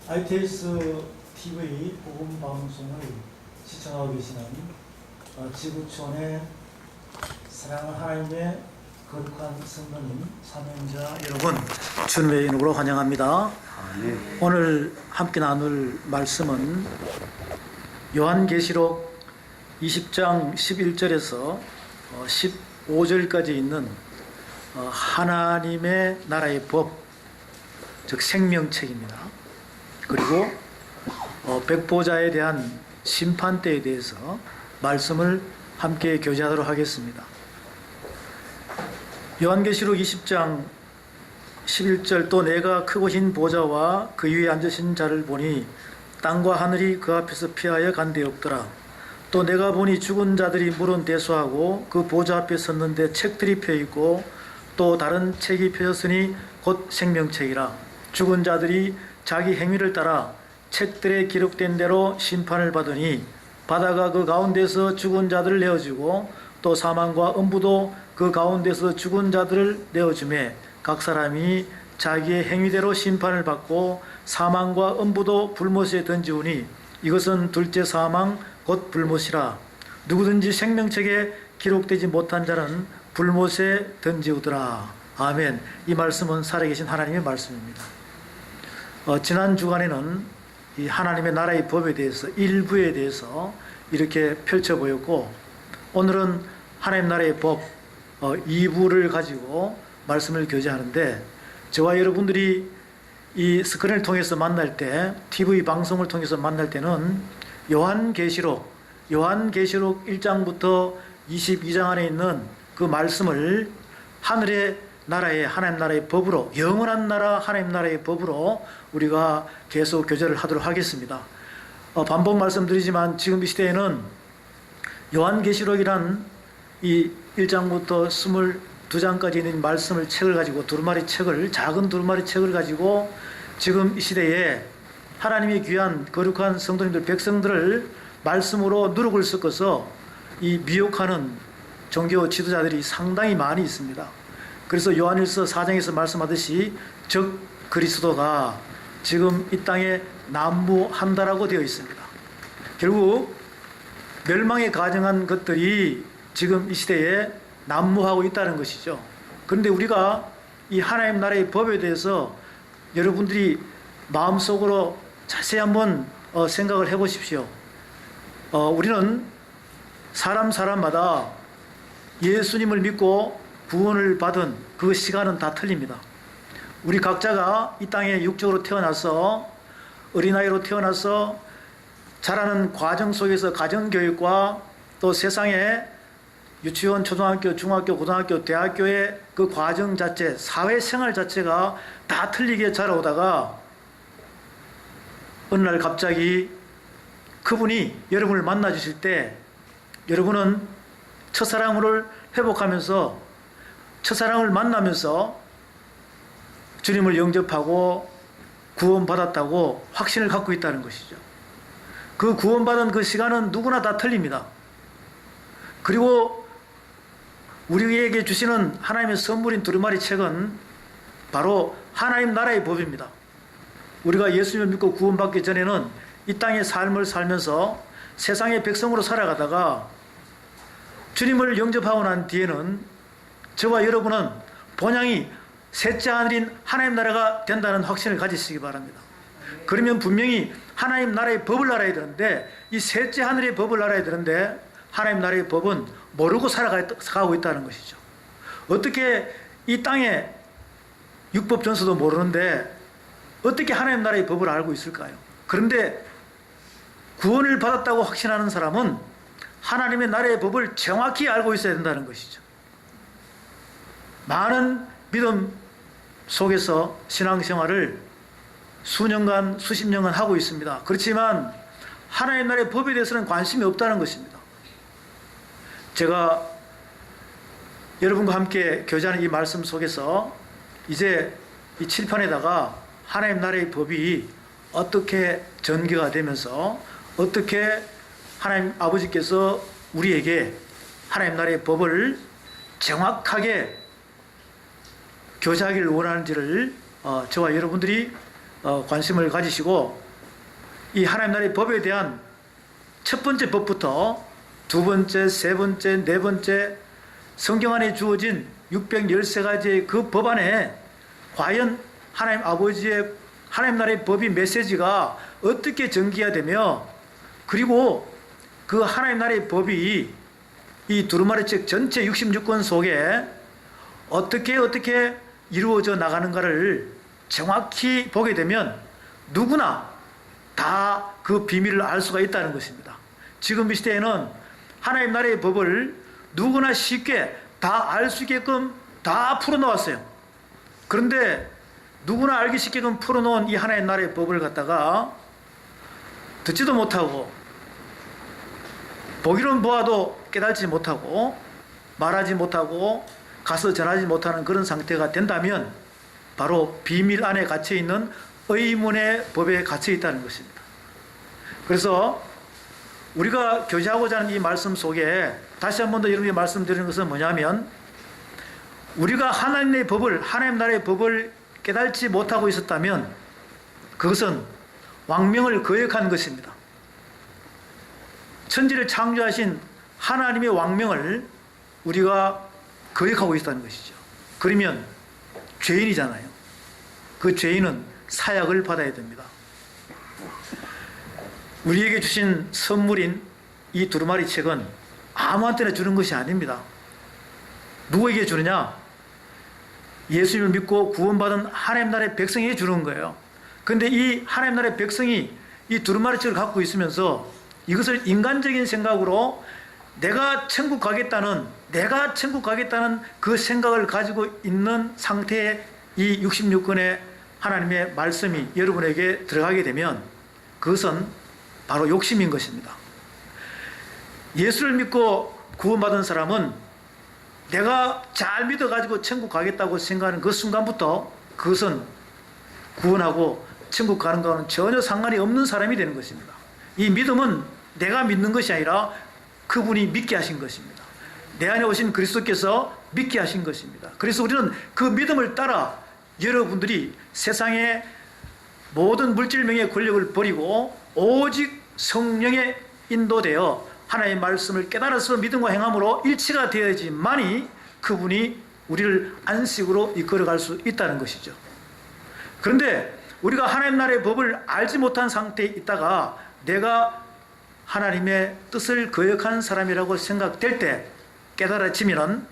ITS TV 복음 방송을 시청하고 계시는 지구촌의 사랑하는 하나님의 거룩한 성도님, 사명자 여러분, 주님의 이름으로 환영합니다. 오늘 함께 나눌 말씀은 요한계시록 20장 11절에서 15절까지 있는 하나님의 나라의 법, 즉 생명책입니다. 그리고 백보자에 대한 심판대에 대해서 말씀을 함께 교제하도록 하겠습니다. 요한계시록 20장 11절, 또 내가 크고 흰 보좌와 그 위에 앉으신 자를 보니 땅과 하늘이 그 앞에서 피하여 간 데 없더라. 또 내가 보니 죽은 자들이 물은 대수하고 그 보좌 앞에 섰는데 책들이 펴있고 또 다른 책이 펴졌으니 곧 생명책이라. 죽은 자들이 자기 행위를 따라 책들에 기록된 대로 심판을 받으니 바다가 그 가운데서 죽은 자들을 내어주고 또 사망과 음부도 그 가운데서 죽은 자들을 내어주매 각 사람이 자기의 행위대로 심판을 받고 사망과 음부도 불못에 던지우니 이것은 둘째 사망 곧 불못이라. 누구든지 생명책에 기록되지 못한 자는 불못에 던지우더라. 아멘. 이 말씀은 살아계신 하나님의 말씀입니다. 지난 주간에는 이 하나님의 나라의 법에 대해서 일부에 대해서 이렇게 펼쳐 보였고, 오늘은 하나님 나라의 법 2부를 가지고 말씀을 교제하는데, 저와 여러분들이 이 스크린을 통해서 만날 때, TV 방송을 통해서 만날 때는 요한계시록 1장부터 22장 안에 있는 그 말씀을 하늘의 나라의 하나님 나라의 법으로, 영원한 나라 하나님 나라의 법으로 우리가 계속 교제를 하도록 하겠습니다. 반복 말씀드리지만 지금 이 시대에는 요한계시록이란 이 1장부터 22장까지 있는 말씀을 책을 가지고 작은 두루마리 책을 가지고 지금 이 시대에 하나님의 귀한 거룩한 성도님들, 백성들을 말씀으로 누룩을 섞어서 이 미혹하는 종교 지도자들이 상당히 많이 있습니다. 그래서 요한일서 4장에서 말씀하듯이 적 그리스도가 지금 이 땅에 난무한다라고 되어 있습니다. 결국 멸망에 가정한 것들이 지금 이 시대에 난무하고 있다는 것이죠. 그런데 우리가 이 하나님 나라의 법에 대해서 여러분들이 마음속으로 자세히 한번 생각을 해보십시오. 우리는 사람마다 예수님을 믿고 구원을 받은 그 시간은 다 틀립니다. 우리 각자가 이 땅에 육적으로 태어나서 어린아이로 태어나서 자라는 과정 속에서 가정교육과 또 세상에 유치원, 초등학교, 중학교, 고등학교, 대학교의 그 과정 자체, 사회생활 자체가 다 틀리게 자라오다가 어느 날 갑자기 그분이 여러분을 만나 주실 때 여러분은 첫사랑을 회복하면서, 첫사랑을 만나면서 주님을 영접하고 구원받았다고 확신을 갖고 있다는 것이죠. 그 구원받은 그 시간은 누구나 다 틀립니다. 그리고 우리에게 주시는 하나님의 선물인 두루마리 책은 바로 하나님 나라의 법입니다. 우리가 예수님을 믿고 구원받기 전에는 이 땅의 삶을 살면서 세상의 백성으로 살아가다가 주님을 영접하고 난 뒤에는 저와 여러분은 본향이 셋째 하늘인 하나님 나라가 된다는 확신을 가지시기 바랍니다. 그러면 분명히 하나님 나라의 법을 알아야 되는데, 이 셋째 하늘의 법을 알아야 되는데 하나님 나라의 법은 모르고 살아가고 있다는 것이죠. 어떻게 이 땅에 율법 전서도 모르는데 어떻게 하나님 나라의 법을 알고 있을까요? 그런데 구원을 받았다고 확신하는 사람은 하나님의 나라의 법을 정확히 알고 있어야 된다는 것이죠. 많은 믿음 속에서 신앙생활을 수년간, 수십 년간 하고 있습니다. 그렇지만 하나님 나라의 법에 대해서는 관심이 없다는 것입니다. 제가 여러분과 함께 교제하는 이 말씀 속에서 이제 이 칠판에다가 하나님 나라의 법이 어떻게 전개가 되면서 어떻게 하나님 아버지께서 우리에게 하나님 나라의 법을 정확하게 교제하기를 원하는지를 저와 여러분들이 관심을 가지시고 이 하나님 나라의 법에 대한 첫 번째 법부터 두 번째, 세 번째, 네 번째 성경 안에 주어진 613가지의 그 법 안에 과연 하나님 아버지의 하나님 나라의 법이 메시지가 어떻게 전개가 되며 그리고 그 하나님 나라의 법이 이 두루마리 책 전체 66권 속에 어떻게 이루어져 나가는가를 정확히 보게 되면 누구나 다 그 비밀을 알 수가 있다는 것입니다. 지금 이 시대에는 하나님 나라의 법을 누구나 쉽게 다 알 수 있게끔 다 풀어놓았어요. 그런데 누구나 알기 쉽게끔 풀어놓은 이 하나님 나라의 법을 갖다가 듣지도 못하고 보기로는 보아도 깨달지 못하고 말하지 못하고 가서 전하지 못하는 그런 상태가 된다면 바로 비밀 안에 갇혀있는 의문의 법에 갇혀 있다는 것입니다. 그래서 우리가 교제하고자 하는 이 말씀 속에 다시 한 번 더 여러분께 말씀드리는 것은 뭐냐면 우리가 하나님의 법을 하나님 나라의 법을 깨달지 못하고 있었다면 그것은 왕명을 거역한 것입니다. 천지를 창조하신 하나님의 왕명을 우리가 거역하고 있다는 것이죠. 그러면 죄인이잖아요. 그 죄인은 사약을 받아야 됩니다. 우리에게 주신 선물인 이 두루마리 책은 아무한테나 주는 것이 아닙니다. 누구에게 주느냐? 예수님을 믿고 구원받은 하나님 나라의 백성에게 주는 거예요. 그런데 이 하나님 나라의 백성이 이 두루마리 책을 갖고 있으면서 이것을 인간적인 생각으로 내가 천국 가겠다는 그 생각을 가지고 있는 상태의 이 66권의 하나님의 말씀이 여러분에게 들어가게 되면 그것은 바로 욕심인 것입니다. 예수를 믿고 구원받은 사람은 내가 잘 믿어가지고 천국 가겠다고 생각하는 그 순간부터 그것은 구원하고 천국 가는 것과는 전혀 상관이 없는 사람이 되는 것입니다. 이 믿음은 내가 믿는 것이 아니라 그분이 믿게 하신 것입니다. 내 안에 오신 그리스도께서 믿게 하신 것입니다. 그래서 우리는 그 믿음을 따라 여러분들이 세상의 모든 물질명의 권력을 버리고 오직 성령에 인도되어 하나님의 말씀을 깨달아서 믿음과 행함으로 일치가 되어야지만이 그분이 우리를 안식으로 이끌어갈 수 있다는 것이죠. 그런데 우리가 하나님 나라의 법을 알지 못한 상태에 있다가 내가 하나님의 뜻을 거역한 사람이라고 생각될 때 깨달아지면은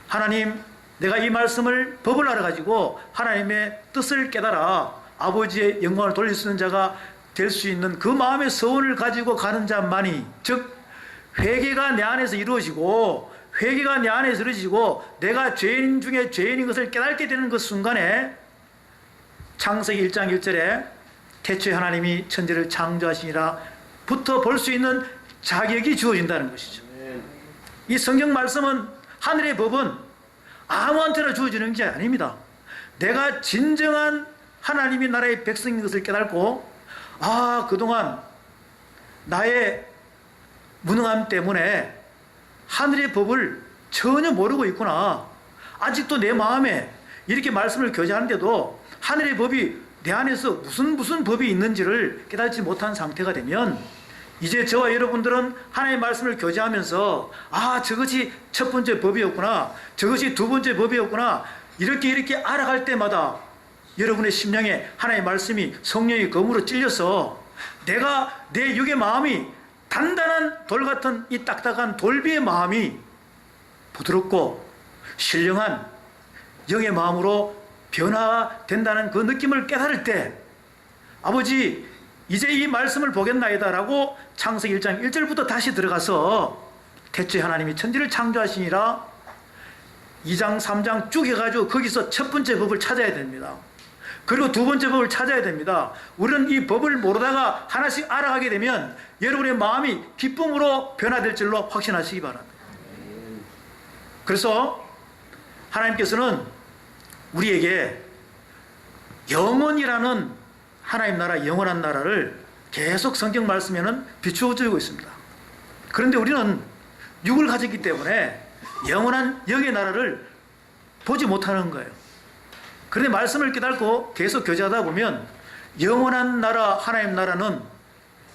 하나님, 내가 이 말씀을 법을 알아가지고 하나님의 뜻을 깨달아 아버지의 영광을 돌릴 수 있는 자가 될 수 있는 그 마음의 소원을 가지고 가는 자만이, 즉 회개가 내 안에서 이루어지고 내가 죄인 중에 죄인인 것을 깨닫게 되는 그 순간에 창세기 1장 1절에 태초에 하나님이 천지를 창조하시니라 부터 볼 수 있는 자격이 주어진다는 것이죠. 이 성경 말씀은, 하늘의 법은 아무한테나 주어지는 게 아닙니다. 내가 진정한 하나님의 나라의 백성인 것을 깨닫고 그동안 나의 무능함 때문에 하늘의 법을 전혀 모르고 있구나. 아직도 내 마음에 이렇게 말씀을 교제하는데도 하늘의 법이 내 안에서 무슨 법이 있는지를 깨닫지 못한 상태가 되면 이제 저와 여러분들은 하나님의 말씀을 교제하면서 저것이 첫 번째 법이었구나, 저것이 두 번째 법이었구나, 이렇게 알아갈 때마다 여러분의 심령에 하나님의 말씀이 성령의 검으로 찔려서 내가 내 육의 마음이 단단한 돌 같은 이 딱딱한 돌비의 마음이 부드럽고 신령한 영의 마음으로 변화된다는 그 느낌을 깨달을 때 아버지, 이제 이 말씀을 보겠나이다 라고 창세기 1장 1절부터 다시 들어가서 태초에 하나님이 천지를 창조하시니라 2장 3장 쭉 해가지고 거기서 첫 번째 법을 찾아야 됩니다. 그리고 두 번째 법을 찾아야 됩니다. 우리는 이 법을 모르다가 하나씩 알아가게 되면 여러분의 마음이 기쁨으로 변화될 줄로 확신하시기 바랍니다. 그래서 하나님께서는 우리에게 영원이라는 하나님 나라, 영원한 나라를 계속 성경 말씀에는 비추어주고 있습니다. 그런데 우리는 육을 가졌기 때문에 영원한 영의 나라를 보지 못하는 거예요. 그런데 말씀을 깨닫고 계속 교제하다 보면 영원한 나라, 하나님 나라는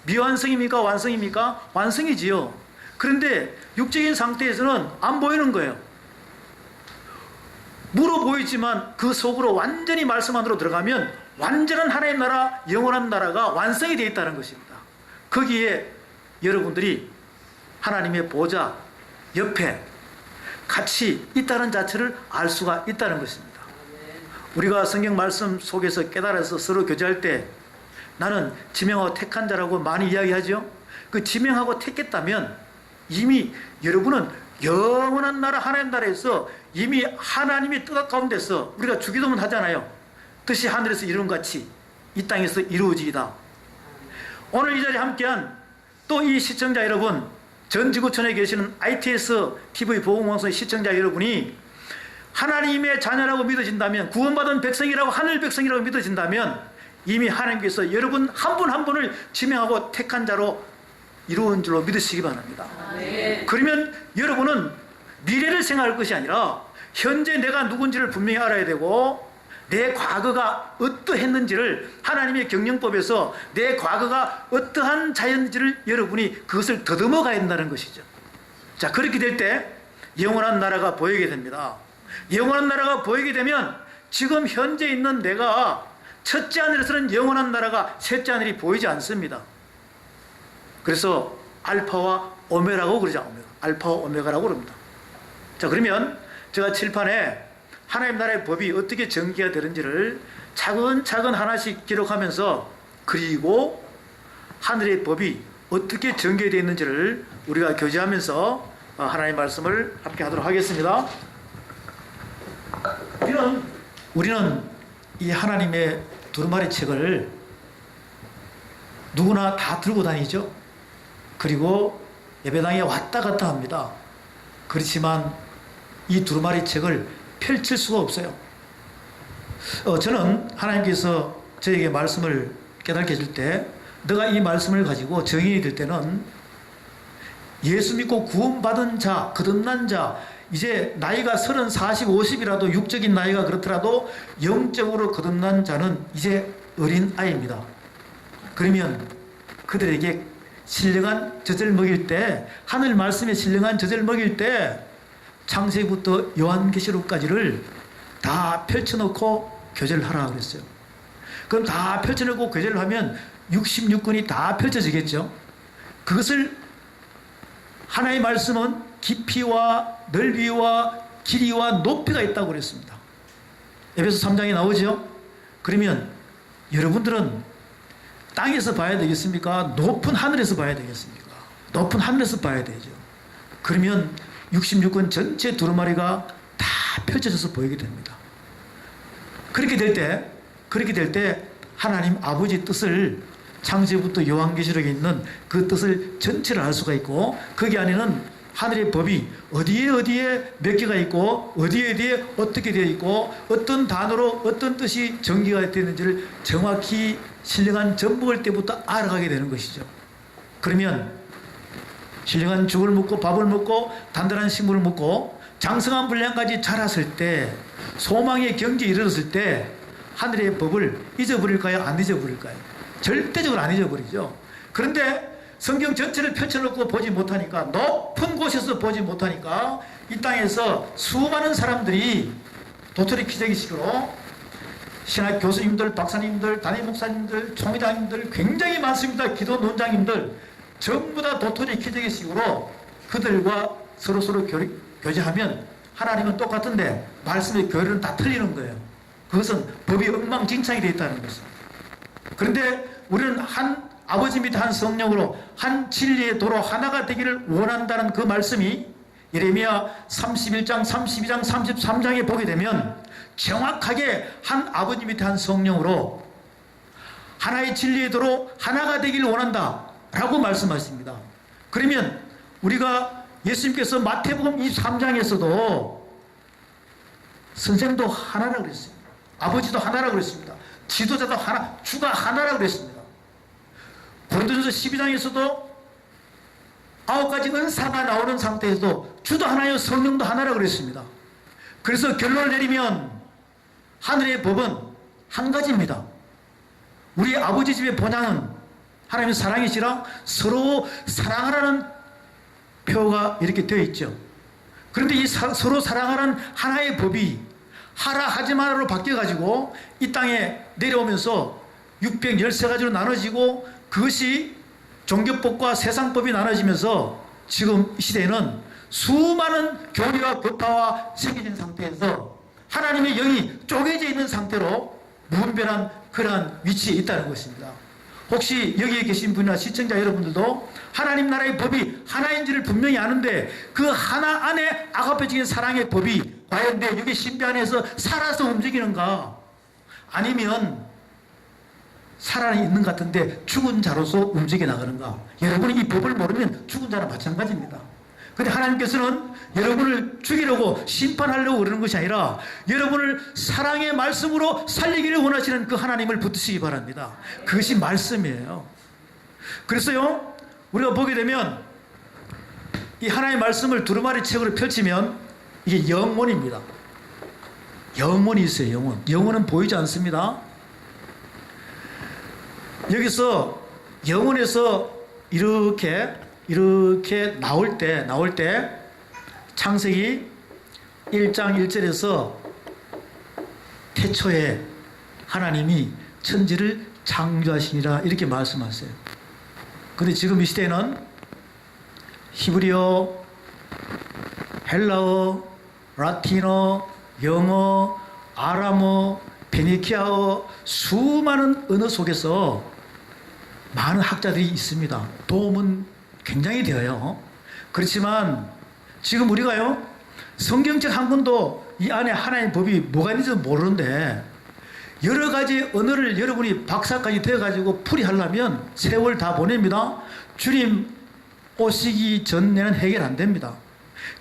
미완성입니까? 완성입니까? 완성이지요. 그런데 육적인 상태에서는 안 보이는 거예요. 물어 보이지만 그 속으로 완전히 말씀 안으로 들어가면 완전한 하나님 나라, 영원한 나라가 완성이 되어 있다는 것입니다. 거기에 여러분들이 하나님의 보좌 옆에 같이 있다는 자체를 알 수가 있다는 것입니다. 우리가 성경 말씀 속에서 깨달아서 서로 교제할 때 나는 지명하고 택한 자라고 많이 이야기하죠. 그 지명하고 택했다면 이미 여러분은 영원한 나라 하나님 나라에서 이미 하나님의 뜻 가운데서 우리가 주기도문 하잖아요. 뜻이 하늘에서 이룬 같이 이 땅에서 이루어지이다. 오늘 이 자리에 함께한 또 이 시청자 여러분, 전 지구촌에 계시는 ITS TV 보건방송 시청자 여러분이 하나님의 자녀라고 믿어진다면, 구원받은 백성이라고, 하늘 백성이라고 믿어진다면 이미 하나님께서 여러분 한 분 한 분을 지명하고 택한 자로 이루어진 줄로 믿으시기 바랍니다. 그러면 여러분은 미래를 생각할 것이 아니라 현재 내가 누군지를 분명히 알아야 되고, 내 과거가 어떠했는지를 하나님의 경영법에서 내 과거가 어떠한 자연인지를 여러분이 그것을 더듬어 가야 된다는 것이죠. 자, 그렇게 될 때 영원한 나라가 보이게 됩니다. 영원한 나라가 보이게 되면 지금 현재 있는 내가 첫째 하늘에서는 영원한 나라가 셋째 하늘이 보이지 않습니다. 그래서 알파와 오메가라고 그러죠. 알파와 오메가라고 그럽니다. 자, 그러면 제가 칠판에 하나님 나라의 법이 어떻게 전개가 되는지를 차근차근 하나씩 기록하면서, 그리고 하늘의 법이 어떻게 전개되어 있는지를 우리가 교제하면서 하나님의 말씀을 함께 하도록 하겠습니다. 우리는 이 하나님의 두루마리 책을 누구나 다 들고 다니죠. 그리고 예배당에 왔다 갔다 합니다. 그렇지만 이 두루마리 책을 펼칠 수가 없어요. 저는 하나님께서 저에게 말씀을 깨닫게 해줄 때, 너가 이 말씀을 가지고 정의가 될 때는 예수 믿고 구원받은 자, 거듭난 자, 이제 나이가 30, 40, 50이라도 육적인 나이가 그렇더라도 영적으로 거듭난 자는 이제 어린 아이입니다. 그러면 그들에게 신령한 젖을 먹일 때, 하늘 말씀에 신령한 젖을 먹일 때 창세기부터 요한계시록까지를 다 펼쳐놓고 교제를 하라 그랬어요. 그럼 다 펼쳐놓고 교제를 하면 66권이 다 펼쳐지겠죠. 그것을 하나의 말씀은 깊이와 넓이와 길이와 높이가 있다고 그랬습니다. 에베소 3장에 나오죠. 그러면 여러분들은 땅에서 봐야 되겠습니까? 높은 하늘에서 봐야 되겠습니까? 높은 하늘에서 봐야 되죠. 그러면 66권 전체 두루마리가 다 펼쳐져서 보이게 됩니다. 그렇게 될 때 하나님 아버지 뜻을, 창세부터 요한계시록에 있는 그 뜻을 전체를 알 수가 있고, 거기 안에는 하늘의 법이 어디에 몇 개가 있고 어디에 어떻게 되어 있고 어떤 단어로 어떤 뜻이 전개가 되는지를 정확히 신령한 젖 먹을 때부터 알아가게 되는 것이죠. 그러면 신령한 죽을 먹고 밥을 먹고 단단한 식물을 먹고 장성한 분량까지 자랐을 때, 소망의 경지에 이르렀을 때 하늘의 법을 잊어버릴까요? 안 잊어버릴까요? 절대적으로 안 잊어버리죠. 그런데 성경 전체를 펼쳐놓고 보지 못하니까, 높은 곳에서 보지 못하니까 이 땅에서 수많은 사람들이 도토리 키재기식으로 신학 교수님들, 박사님들, 담임 목사님들, 총회장님들 굉장히 많습니다. 기도 논장님들 전부 다 도토리 키재기식으로 그들과 서로 교제하면 하나님은 똑같은데 말씀의 교리는 다 틀리는 거예요. 그것은 법이 엉망진창이 되어 있다는 것입니다. 그런데 우리는 한 아버지 및 한 성령으로 한 진리의 도로 하나가 되기를 원한다는 그 말씀이 예레미야 31장, 32장, 33장에 보게 되면 정확하게 한 아버지 및 한 성령으로 하나의 진리의 도로 하나가 되기를 원한다 라고 말씀하십니다. 그러면 우리가 예수님께서 마태복음 23장에서도 선생도 하나라고 그랬어요. 아버지도 하나라고 그랬습니다. 지도자도 하나, 주가 하나라고 그랬습니다. 고린도전서 12장에서도 9가지 은사가 나오는 상태에서도 주도 하나요, 성령도 하나라고 그랬습니다. 그래서 결론을 내리면 하늘의 법은 한 가지입니다. 우리 아버지 집의 본향은 하나님의 사랑이시라 서로 사랑하라는 표가 이렇게 되어 있죠. 그런데 이 서로 사랑하라는 하나의 법이 하라 하지 마라로 바뀌어가지고 이 땅에 내려오면서 613가지로 나눠지고 그것이 종교법과 세상법이 나눠지면서 지금 이 시대에는 수많은 교리와 교파와 새겨진 상태에서 하나님의 영이 쪼개져 있는 상태로 무분별한 그러한 위치에 있다는 것입니다. 혹시 여기에 계신 분이나 시청자 여러분들도 하나님 나라의 법이 하나인지를 분명히 아는데 그 하나 안에 아가페적인 사랑의 법이 과연 내 육의 신비 안에서 살아서 움직이는가, 아니면 살아있는 것 같은데 죽은 자로서 움직여 나가는가. 여러분이 이 법을 모르면 죽은 자랑 마찬가지입니다. 근데 하나님께서는 여러분을 죽이려고 심판하려고 그러는 것이 아니라 여러분을 사랑의 말씀으로 살리기를 원하시는 그 하나님을 붙드시기 바랍니다. 그것이 말씀이에요. 그래서요, 우리가 보게 되면 이 하나님의 말씀을 두루마리 책으로 펼치면 이게 영혼입니다. 영혼이 있어요. 영혼. 영혼은 보이지 않습니다. 여기서 영혼에서 이렇게 나올 때 창세기 1장 1절에서 태초에 하나님이 천지를 창조하시니라 이렇게 말씀하세요. 그런데 지금 이 시대에는 히브리어, 헬라어, 라틴어, 영어, 아람어, 페니키아어, 수많은 언어 속에서 많은 학자들이 있습니다. 도움은 굉장히 되어요. 그렇지만 지금 우리가요, 성경책 한 권도 이 안에 하나님의 법이 뭐가 있는지도 모르는데 여러 가지 언어를 여러분이 박사까지 되어가지고 풀이하려면 세월 다 보냅니다. 주님 오시기 전에는 해결 안 됩니다.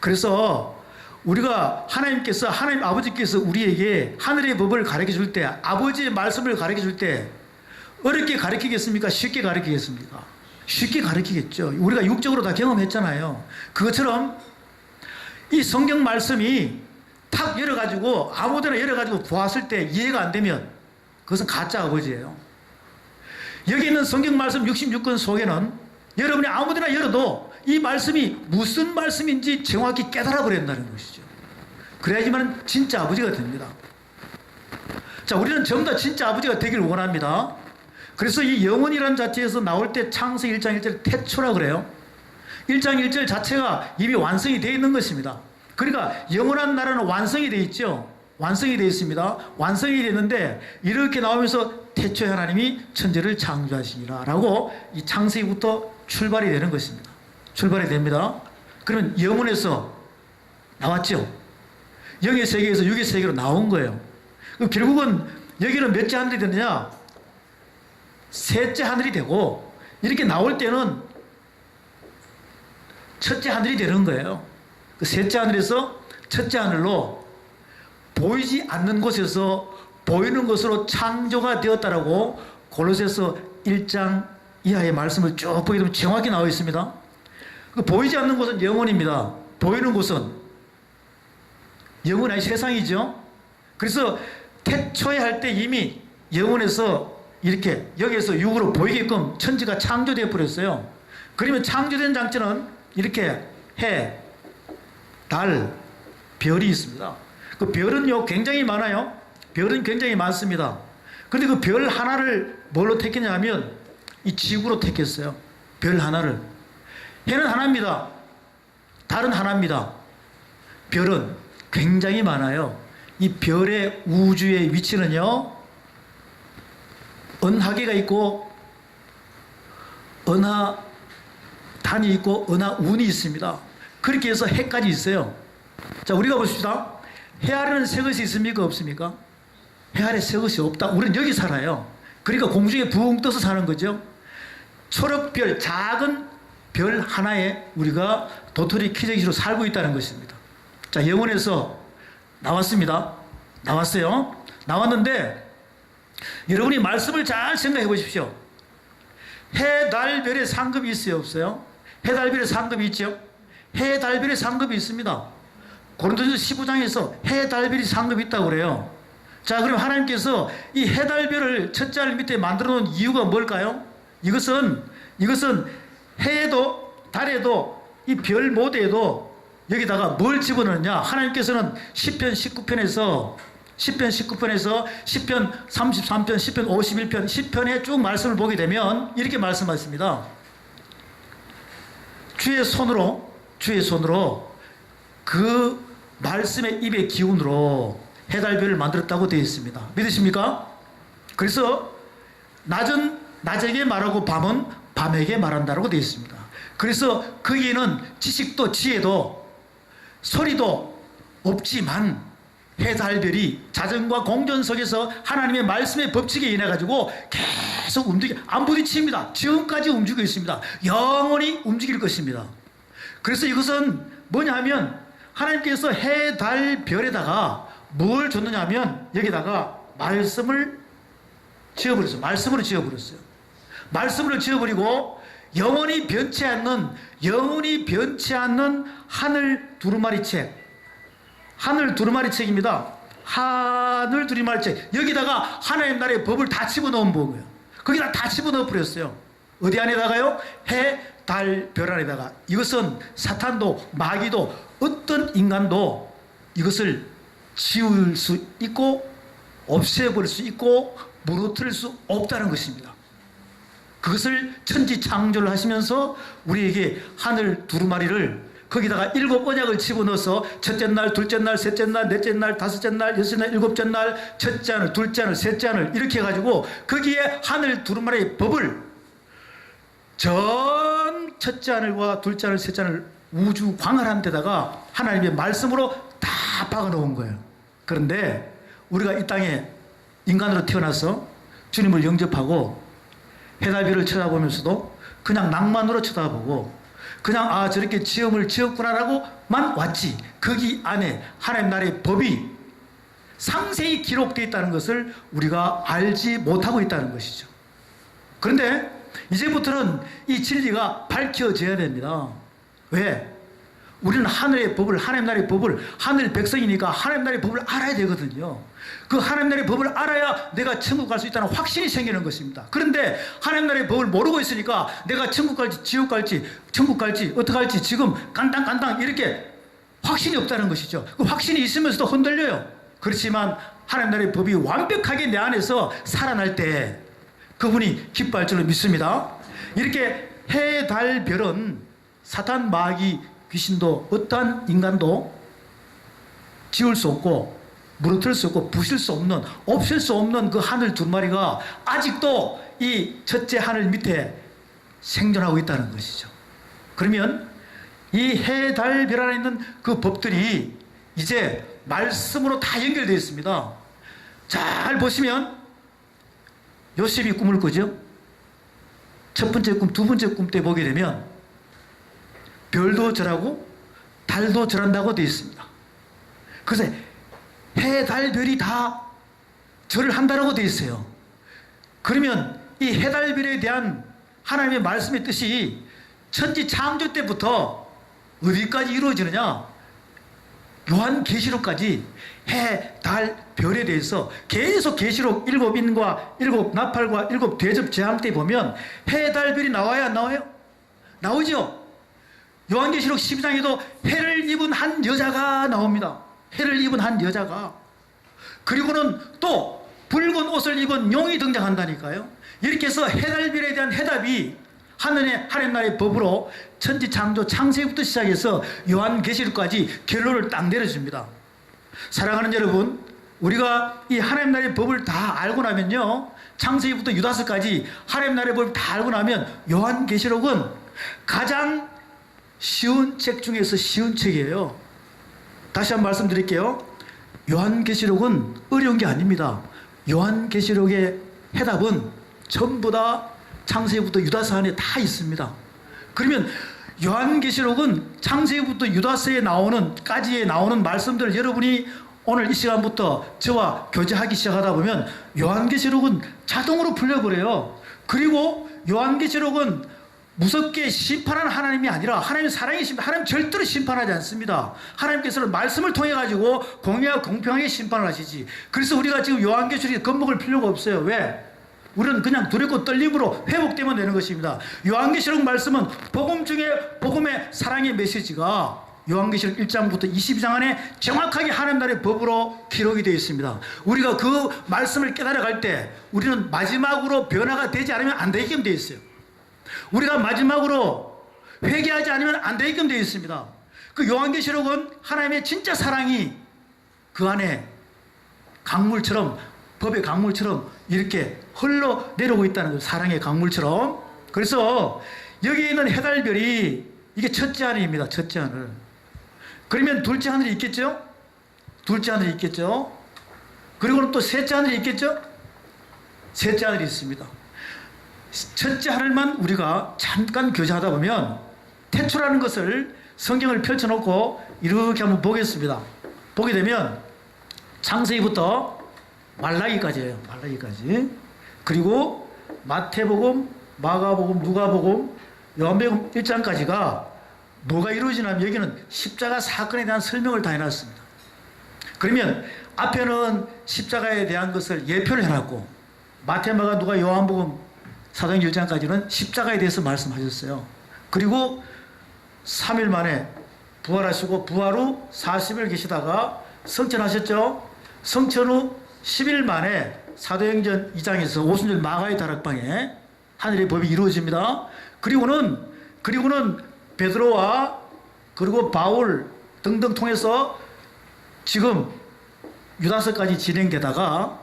그래서 우리가 하나님 아버지께서 우리에게 하늘의 법을 가르쳐 줄 때, 아버지의 말씀을 가르쳐 줄 때 어렵게 가르치겠습니까? 쉽게 가르치겠습니까? 쉽게 가르치겠죠. 우리가 육적으로 다 경험했잖아요. 그것처럼 이 성경 말씀이 탁 열어가지고 아무데나 열어가지고 보았을 때 이해가 안 되면 그것은 가짜 아버지예요. 여기 있는 성경 말씀 66권 속에는 여러분이 아무데나 열어도 이 말씀이 무슨 말씀인지 정확히 깨달아 버린다는 것이죠. 그래야지만 진짜 아버지가 됩니다. 자, 우리는 전부 다 진짜 아버지가 되기를 원합니다. 그래서 이 영혼이라는 자체에서 나올 때 창세기 1장 1절 태초라 그래요. 1장 1절 자체가 이미 완성이 되어 있는 것입니다. 그러니까 영원한 나라는 완성이 되어 있죠. 완성이 되어 있습니다. 완성이 됐는데 이렇게 나오면서 태초에 하나님이 천지를 창조하시니라 라고 이 창세기부터 출발이 되는 것입니다. 출발이 됩니다. 그러면 영혼에서 나왔죠. 영의 세계에서 육의 세계로 나온 거예요. 그럼 결국은 여기는 몇째 하늘이 됐느냐? 셋째 하늘이 되고, 이렇게 나올 때는 첫째 하늘이 되는 거예요. 그 셋째 하늘에서 첫째 하늘로 보이지 않는 곳에서 보이는 것으로 창조가 되었다라고 골로새서 1장 이하의 말씀을 쭉 보게 되면 정확히 나와 있습니다. 그 보이지 않는 곳은 영혼입니다. 보이는 곳은 영혼이 아니 세상이죠. 그래서 태초에 할 때 이미 영혼에서 이렇게 여기에서 육으로 보이게끔 천지가 창조되어 버렸어요. 그러면 창조된 장치는 이렇게 해, 달, 별이 있습니다. 그 별은요 굉장히 많아요. 별은 굉장히 많습니다. 그런데 그 별 하나를 뭘로 택했냐 하면 이 지구로 택했어요. 별 하나를. 해는 하나입니다. 달은 하나입니다. 별은 굉장히 많아요. 이 별의 우주의 위치는요, 은하계가 있고 은하단이 있고 은하운이 있습니다. 그렇게 해서 해까지 있어요. 자, 우리가 보십시다. 해 아래는 새 것이 있습니까? 없습니까? 해 아래 새 것이 없다. 우리는 여기 살아요. 그러니까 공중에 붕 떠서 사는 거죠. 초록별, 작은 별 하나에 우리가 도토리 키재기로 살고 있다는 것입니다. 자, 영혼에서 나왔습니다. 나왔어요. 나왔는데 여러분이 말씀을 잘 생각해 보십시오. 해, 달, 별의 상급이 있어요? 없어요? 해, 달, 별의 상급이 있죠? 해, 달, 별의 상급이 있습니다. 고린도전서 15장에서 해, 달, 별이 상급이 있다고 그래요. 자, 그럼 하나님께서 이 해달별을 첫째 하늘 밑에 만들어 놓은 이유가 뭘까요? 이것은 해에도 달에도 이 별 모드에도 여기다가 뭘 집어넣느냐? 하나님께서는 시편 19편에서 시편 33편, 시편 51편, 시편에 쭉 말씀을 보게 되면 이렇게 말씀하십니다. 주의 손으로 그 말씀의 입의 기운으로 해달별을 만들었다고 되어 있습니다. 믿으십니까? 그래서 낮은 낮에게 말하고 밤은 밤에게 말한다고 되어 있습니다. 그래서 거기에는 지식도 지혜도 소리도 없지만 해달별이 자전과 공전 속에서 하나님의 말씀의 법칙에 인해 가지고 계속 안 부딪힙니다. 지금까지 움직이고 있습니다. 영원히 움직일 것입니다. 그래서 이것은 뭐냐 하면 하나님께서 해달별에다가 뭘 줬느냐 하면 여기다가 말씀을 지어버렸어요. 말씀으로 지어버리고 영원히 변치 않는 하늘 두루마리책입니다. 하늘 두루마리책. 여기다가 하나님 나라의 법을 다 집어넣은 거예요. 거기다 다 집어넣어 버렸어요. 어디 안에다가요? 해, 달, 별 안에다가. 이것은 사탄도 마귀도 어떤 인간도 이것을 지울 수 있고 없애버릴 수 있고 무너뜨릴 수 없다는 것입니다. 그것을 천지 창조를 하시면서 우리에게 하늘 두루마리를 거기다가 7 언약을 집어넣어서 첫째 날, 둘째 날, 셋째 날, 넷째 날, 다섯째 날, 여섯째 날, 일곱째 날, 첫째 하늘, 둘째 하늘, 셋째 하늘 이렇게 해가지고 거기에 하늘 두루마리의 법을 전 첫째 하늘과 둘째 하늘, 셋째 하늘 우주 광활한 데다가 하나님의 말씀으로 다 박아놓은 거예요. 그런데 우리가 이 땅에 인간으로 태어나서 주님을 영접하고 해달별을 쳐다보면서도 그냥 낭만으로 쳐다보고 그냥 저렇게 지음을 지었구나라고만 왔지 거기 안에 하나님 나라의 법이 상세히 기록되어 있다는 것을 우리가 알지 못하고 있다는 것이죠. 그런데 이제부터는 이 진리가 밝혀져야 됩니다. 왜? 우리는 하늘의 법을, 하나님 나라의 법을, 하늘 백성이니까 하나님 나라의 법을 알아야 되거든요. 그 하나님 나라의 법을 알아야 내가 천국 갈 수 있다는 확신이 생기는 것입니다. 그런데 하나님 나라의 법을 모르고 있으니까 내가 천국 갈지 지옥 갈지 천국 갈지 어떻게 할지 지금 간당 이렇게 확신이 없다는 것이죠. 그 확신이 있으면서도 흔들려요. 그렇지만 하나님 나라의 법이 완벽하게 내 안에서 살아날 때 그분이 기뻐할 줄로 믿습니다. 이렇게 해, 달, 별은 사탄, 마귀, 귀신도 어떠한 인간도 지울 수 없고 무너뜨릴 수 없고 부실 수 없는 없앨 수 없는 그 하늘 두루마리가 아직도 이 첫째 하늘 밑에 생존하고 있다는 것이죠. 그러면 이 해, 달, 별 안에 있는 그 법들이 이제 말씀으로 다 연결되어 있습니다. 잘 보시면 요셉이 꿈을 꾸죠. 첫 번째 꿈, 두 번째 꿈 때 보게 되면 별도 절하고 달도 절한다고 되어 있습니다. 그래서 해, 달, 별이 다 절을 한다고 되어 있어요. 그러면 이 해, 달, 별에 대한 하나님의 말씀의 뜻이 천지 창조 때부터 어디까지 이루어지느냐? 요한계시록까지 해, 달, 별에 대해서 계속 계시록 7인과 7 나팔과 7 대접 재앙 때 보면 해, 달, 별이 나와요? 안 나와요? 나오죠? 요한계시록 12장에도 해를 입은 한 여자가 나옵니다. 해를 입은 한 여자가. 그리고는 또 붉은 옷을 입은 용이 등장한다니까요. 이렇게 해서 해달별에 대한 해답이 하나님 나라의 법으로 천지 창조 창세기부터 시작해서 요한계시록까지 결론을 딱 내려줍니다. 사랑하는 여러분, 우리가 이 하나님 나라의 법을 다 알고 나면요, 창세기부터 유다서까지 하나님 나라의 법을 다 알고 나면 요한계시록은 가장 쉬운 책 중에서 쉬운 책이에요. 다시 한번 말씀드릴게요. 요한계시록은 어려운 게 아닙니다. 요한계시록의 해답은 전부 다 창세기부터 유다서 안에 다 있습니다. 그러면 요한계시록은 창세기부터 유다서에 까지에 나오는 말씀들을 여러분이 오늘 이 시간부터 저와 교제하기 시작하다 보면 요한계시록은 자동으로 풀려버려요. 그리고 요한계시록은 무섭게 심판하는 하나님이 아니라 하나님 사랑이십니다. 하나님 절대로 심판하지 않습니다. 하나님께서는 말씀을 통해 가지고 공의와 공평하게 심판을 하시지. 그래서 우리가 지금 요한계시록에 겁먹을 필요가 없어요. 왜? 우리는 그냥 두렵고 떨림으로 회복되면 되는 것입니다. 요한계시록 말씀은 복음 중에 복음의 사랑의 메시지가 요한계시록 1장부터 22장 안에 정확하게 하나님 나라의 법으로 기록이 되어 있습니다. 우리가 그 말씀을 깨달아갈 때 우리는 마지막으로 변화가 되지 않으면 안 되게끔 되어 있어요. 우리가 마지막으로 회개하지 않으면 안 되게끔 되어 있습니다. 그 요한계시록은 하나님의 진짜 사랑이 그 안에 강물처럼, 법의 강물처럼 이렇게 흘러내려오고 있다는 거예요. 사랑의 강물처럼. 그래서 여기에 있는 해달별이 이게 첫째 하늘입니다. 첫째 하늘. 그러면 둘째 하늘이 있겠죠? 둘째 하늘이 있겠죠? 그리고는 또 셋째 하늘이 있겠죠? 셋째 하늘이 있습니다. 첫째 하늘만 우리가 잠깐 교제하다 보면 태초라는 것을 성경을 펼쳐놓고 이렇게 한번 보겠습니다. 보게 되면 창세기부터 말라기까지예요. 말라기까지. 그리고 마태복음, 마가복음, 누가복음, 요한복음 1장까지가 뭐가 이루어지냐면 여기는 십자가 사건에 대한 설명을 다 해놨습니다. 그러면 앞에는 십자가에 대한 것을 예표를 해놨고 마태, 마가, 누가, 요한복음 사도행전 1장까지는 십자가에 대해서 말씀하셨어요. 그리고 3일 만에 부활하시고 부활 후 40일 계시다가 성천하셨죠. 성천 후 10일 만에 사도행전 2장에서 오순절 마가의 다락방에 하늘의 법이 이루어집니다. 그리고는 베드로와 그리고 바울 등등 통해서 지금 유다서까지 진행되다가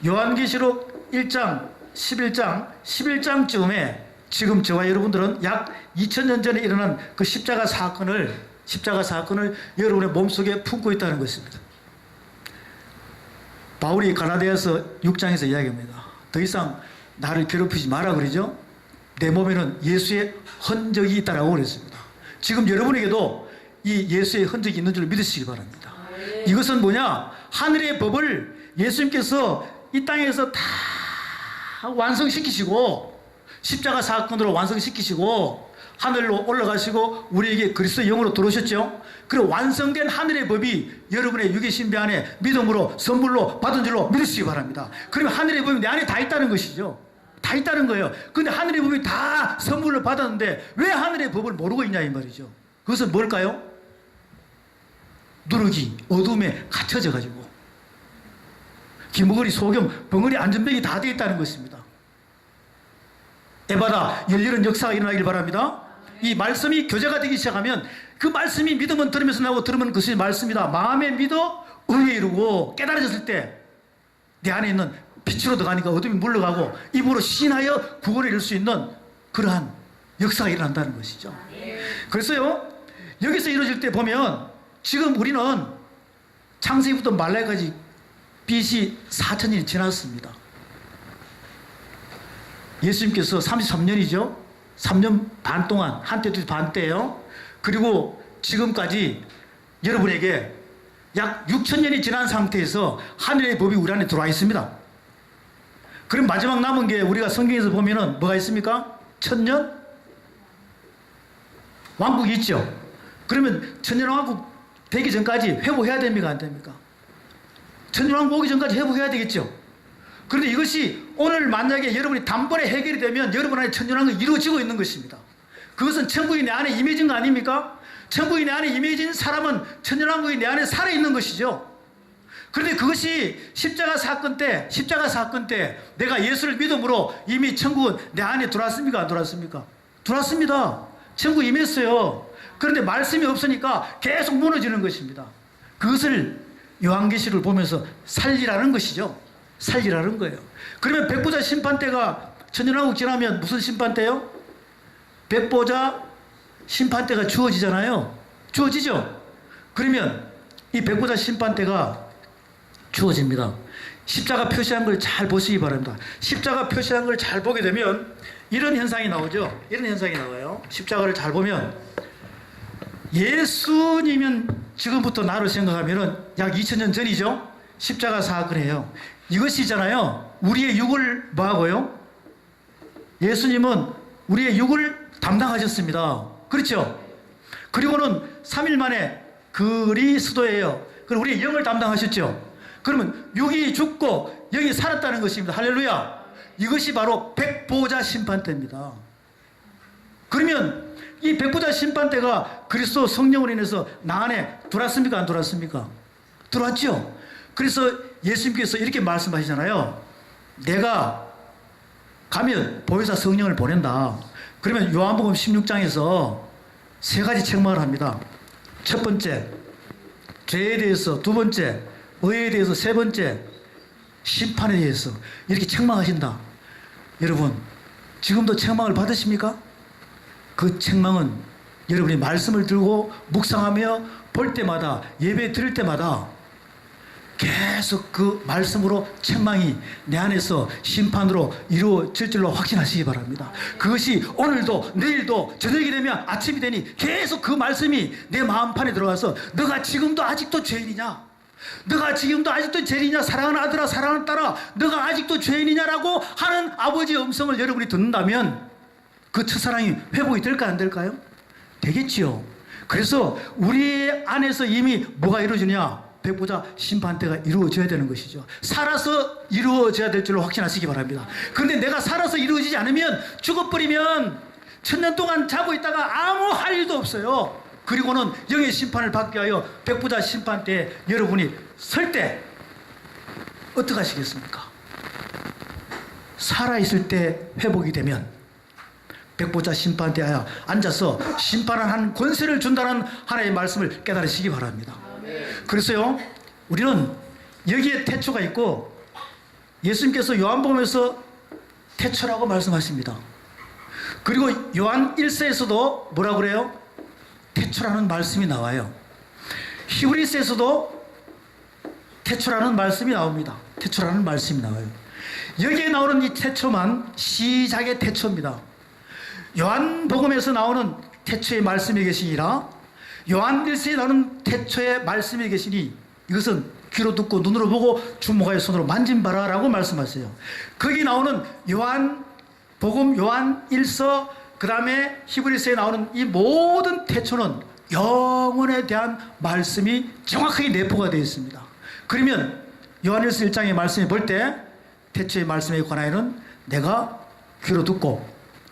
요한계시록 1장, 11장쯤에 지금 저와 여러분들은 약 2000년 전에 일어난 그 십자가 사건을 여러분의 몸속에 품고 있다는 것입니다. 바울이 가라디아서 6장에서 이야기합니다. 더 이상 나를 괴롭히지 마라 그러죠. 내 몸에는 예수의 흔적이 있다라고 그랬습니다. 지금 여러분에게도 이 예수의 흔적이 있는 줄 믿으시기 바랍니다. 이것은 뭐냐? 하늘의 법을 예수님께서 이 땅에서 다 완성시키시고 십자가 사건으로 완성시키시고 하늘로 올라가시고 우리에게 그리스도의 영으로 들어오셨죠. 그리고 완성된 하늘의 법이 여러분의 유기신비 안에 믿음으로 선물로 받은 줄로 믿으시기 바랍니다. 그러면 하늘의 법이 내 안에 다 있다는 것이죠. 다 있다는 거예요. 근데 하늘의 법이 다 선물로 받았는데 왜 하늘의 법을 모르고 있냐 이 말이죠. 그것은 뭘까요? 누룩이 어둠에 갇혀져 가지고 귀머거리, 소경, 벙어리, 안전뱅이 다 되어 있다는 것입니다. 에바다 열렬한 역사가 일어나길 바랍니다. 이 말씀이 교제가 되기 시작하면 그 말씀이 믿음은 들으면서 나오고 들으면 그것이 말씀이다. 마음에 믿어 의에 이루고 깨달아졌을 때 내 안에 있는 빛으로 들어가니까 어둠이 물러가고 입으로 시인하여 구원을 이룰 수 있는 그러한 역사가 일어난다는 것이죠. 그래서요 여기서 이루어질 때 보면 지금 우리는 창세기부터 말라기까지 BC 4000년이 지났습니다. 예수님께서 33년이죠. 3년 반 동안 한때 반 때예요. 그리고 지금까지 여러분에게 약 6000년이 지난 상태에서 하늘의 법이 우리 안에 들어와 있습니다. 그럼 마지막 남은 게 우리가 성경에서 보면은 뭐가 있습니까? 1000년 왕국이 있죠. 그러면 1000년 왕국 되기 전까지 회복해야 됩니까? 안 됩니까? 1000년 왕국 오기 전까지 회복해야 되겠죠. 그런데 이것이 오늘 만약에 여러분이 단번에 해결이 되면 여러분 안에 천년왕국이 이루어지고 있는 것입니다. 그것은 천국이 내 안에 임해진 거 아닙니까? 천국이 내 안에 임해진 사람은 천년왕국이 내 안에 살아있는 것이죠. 그런데 그것이 십자가 사건 때 내가 예수를 믿음으로 이미 천국은 내 안에 들어왔습니까? 안 들어왔습니까? 들어왔습니다. 천국 임했어요. 그런데 말씀이 없으니까 계속 무너지는 것입니다. 그것을 요한계시록을 보면서 살리라는 것이죠. 살리라는 거예요. 그러면 백보자 심판 때가 천년왕국 지나면 무슨 심판 때요? 백보자 심판 때가 주어지잖아요. 주어지죠? 그러면 이 백보자 심판 때가 주어집니다. 십자가 표시한 걸 잘 보시기 바랍니다. 십자가 표시한 걸 잘 보게 되면 이런 현상이 나오죠. 이런 현상이 나와요. 십자가를 잘 보면 예수님은 지금부터 나를 생각하면 약 2000년 전이죠. 십자가 사건이에요. 이것이잖아요. 우리의 육을 뭐하고요? 예수님은 우리의 육을 담당하셨습니다. 그렇죠? 그리고는 3일 만에 그리스도예요. 그럼 우리의 영을 담당하셨죠. 그러면 육이 죽고 영이 살았다는 것입니다. 할렐루야. 이것이 바로 백보자 심판대입니다. 그러면 이 백보자 심판대가 그리스도 성령으로 인해서 나 안에 들어왔습니까? 안 들어왔습니까? 들어왔죠. 그래서 예수님께서 이렇게 말씀하시잖아요. 내가 가면 보혜사 성령을 보낸다. 그러면 요한복음 16장에서 세 가지 책망을 합니다. 첫 번째, 죄에 대해서. 두 번째, 의에 대해서. 세 번째, 심판에 대해서. 이렇게 책망하신다. 여러분, 지금도 책망을 받으십니까? 그 책망은 여러분이 말씀을 들고 묵상하며 볼 때마다, 예배 드릴 때마다 계속 그 말씀으로 책망이 내 안에서 심판으로 이루어질 줄로 확신하시기 바랍니다. 그것이 오늘도 내일도 저녁이 되면 아침이 되니 계속 그 말씀이 내 마음판에 들어가서 너가 지금도 아직도 죄인이냐? 너가 지금도 아직도 죄인이냐? 사랑하는 아들아, 사랑하는 딸아, 너가 아직도 죄인이냐라고 하는 아버지의 음성을 여러분이 듣는다면 그 첫사랑이 회복이 될까 안 될까요? 되겠지요. 그래서 우리 안에서 이미 뭐가 이루어지냐? 백보자 심판대가 이루어져야 되는 것이죠. 살아서 이루어져야 될 줄로 확신하시기 바랍니다. 그런데 내가 살아서 이루어지지 않으면, 죽어버리면 1000년 동안 자고 있다가 아무 할 일도 없어요. 그리고는 영의 심판을 받기 위하여 백보자 심판대에 여러분이 설 때 어떻게 하시겠습니까? 살아있을 때 회복이 되면 백보자 심판대에 앉아서 심판하는 권세를 준다는 하나님의 말씀을 깨달으시기 바랍니다. 그래서요, 우리는 여기에 태초가 있고, 예수님께서 요한복음에서 태초라고 말씀하십니다. 그리고 요한 1서에서도 뭐라고 그래요? 태초라는 말씀이 나와요. 히브리서에서도 태초라는 말씀이 나옵니다. 태초라는 말씀이 나와요. 여기에 나오는 이 태초만 시작의 태초입니다. 요한복음에서 나오는 태초의 말씀이 계시니라, 요한 1서에 나오는 태초의 말씀이 계시니 이것은 귀로 듣고 눈으로 보고 주목하여 손으로 만진바라 라고 말씀하세요. 거기 나오는 요한복음, 요한 1서, 그 다음에 히브리서에 나오는 이 모든 태초는 영혼에 대한 말씀이 정확하게 내포가 되어 있습니다. 그러면 요한 1서 1장의 말씀을 볼 때 태초의 말씀에 관하여는 내가 귀로 듣고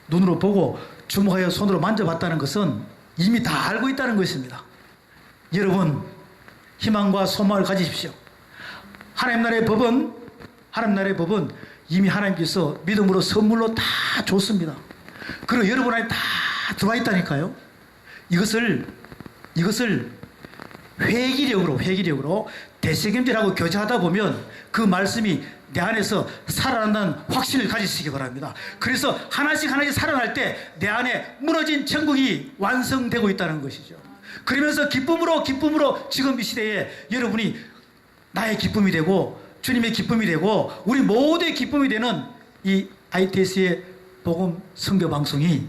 눈으로 보고 주목하여 손으로 만져봤다는 것은 이미 다 알고 있다는 것입니다. 여러분, 희망과 소망을 가지십시오. 하나님 나라의 법은 이미 하나님께서 믿음으로 선물로 다 줬습니다. 그리고 여러분 안에 다 들어와 있다니까요. 이것을 회기력으로 대책임질하고 교제하다 보면 그 말씀이 내 안에서 살아난다는 확신을 가지시기 바랍니다. 그래서 하나씩 살아날 때 내 안에 무너진 천국이 완성되고 있다는 것이죠. 그러면서 기쁨으로 지금 이 시대에 여러분이 나의 기쁨이 되고 주님의 기쁨이 되고 우리 모두의 기쁨이 되는 이 ITS의 복음 선교 방송이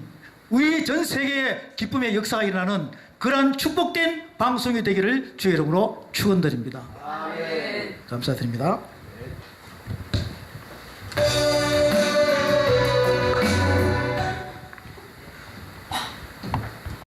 우리 전 세계의 기쁨의 역사가 일어나는 그러한 축복된 방송이 되기를 주의 이름으로 축원드립니다. 아멘. 감사드립니다.